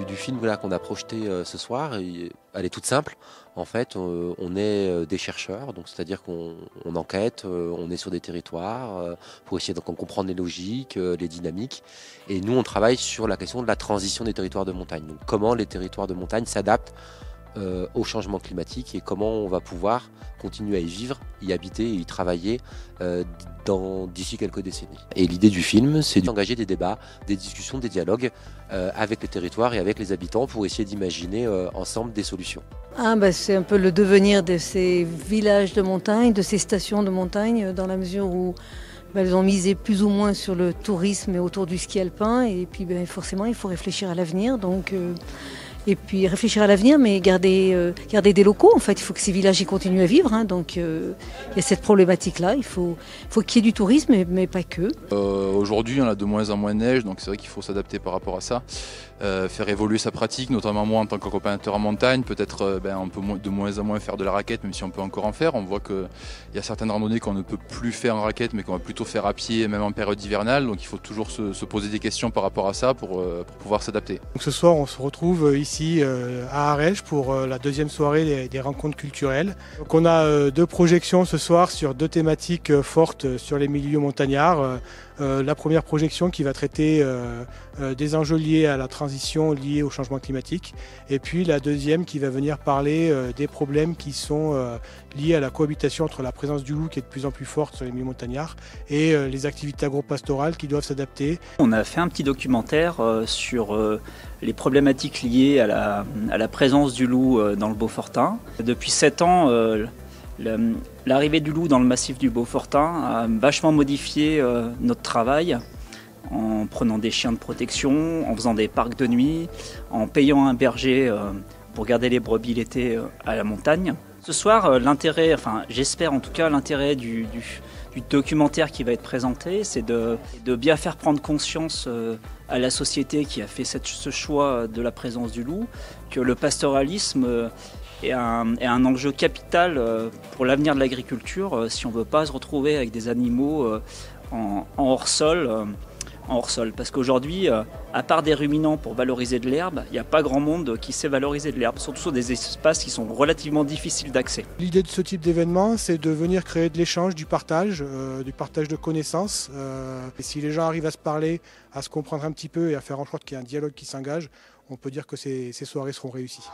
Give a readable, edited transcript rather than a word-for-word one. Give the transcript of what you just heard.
du film là, qu'on a projeté ce soir, elle est toute simple. En fait, on est des chercheurs, donc c'est-à-dire qu'on enquête, on est sur des territoires pour essayer de comprendre les logiques, les dynamiques. Et nous, on travaille sur la question de la transition des territoires de montagne. Donc, comment les territoires de montagne s'adaptent au changement climatique et comment on va pouvoir continuer à y vivre, y habiter et y travailler d'ici quelques décennies. Et l'idée du film, c'est d'engager des débats, des discussions, des dialogues avec les territoires et avec les habitants pour essayer d'imaginer ensemble des solutions. C'est un peu le devenir de ces villages de montagne, de ces stations de montagne, dans la mesure où elles ont misé plus ou moins sur le tourisme et autour du ski alpin. Et puis forcément, il faut réfléchir à l'avenir. Et puis réfléchir à l'avenir, mais garder des locaux. En fait, il faut que ces villages y continuent à vivre. Donc il y a cette problématique-là. Il faut qu'il y ait du tourisme, mais pas que. Aujourd'hui, on a de moins en moins de neige, donc c'est vrai qu'il faut s'adapter par rapport à ça. Faire évoluer sa pratique, notamment moi en tant qu'accompagnateur en montagne, peut-être on peut de moins en moins faire de la raquette, même si on peut encore en faire. On voit qu'il y a certaines randonnées qu'on ne peut plus faire en raquette, mais qu'on va plutôt faire à pied, même en période hivernale. Donc il faut toujours se poser des questions par rapport à ça pour pouvoir s'adapter. Donc ce soir, on se retrouve ici à Arèche pour la deuxième soirée des rencontres culturelles. Donc on a deux projections ce soir sur deux thématiques fortes sur les milieux montagnards. La première projection qui va traiter des enjeux liés à la transition liée au changement climatique, et puis la deuxième qui va venir parler des problèmes qui sont liés à la cohabitation entre la présence du loup qui est de plus en plus forte sur les milieux montagnards et les activités agro-pastorales qui doivent s'adapter. On a fait un petit documentaire sur les problématiques liées à la présence du loup dans le Beaufortain. Depuis 7 ans, l'arrivée du loup dans le massif du Beaufortain a vachement modifié notre travail en prenant des chiens de protection, en faisant des parcs de nuit, en payant un berger pour garder les brebis l'été à la montagne. Ce soir, j'espère en tout cas l'intérêt du documentaire qui va être présenté, c'est de bien faire prendre conscience à la société qui a fait ce choix de la présence du loup, que le pastoralisme est un enjeu capital pour l'avenir de l'agriculture si on ne veut pas se retrouver avec des animaux en hors-sol. Parce qu'aujourd'hui, à part des ruminants pour valoriser de l'herbe, il n'y a pas grand monde qui sait valoriser de l'herbe, surtout sur des espaces qui sont relativement difficiles d'accès. L'idée de ce type d'événement, c'est de venir créer de l'échange, du partage de connaissances. Et si les gens arrivent à se parler, à se comprendre un petit peu et à faire en sorte qu'il y ait un dialogue qui s'engage, on peut dire que ces soirées seront réussies.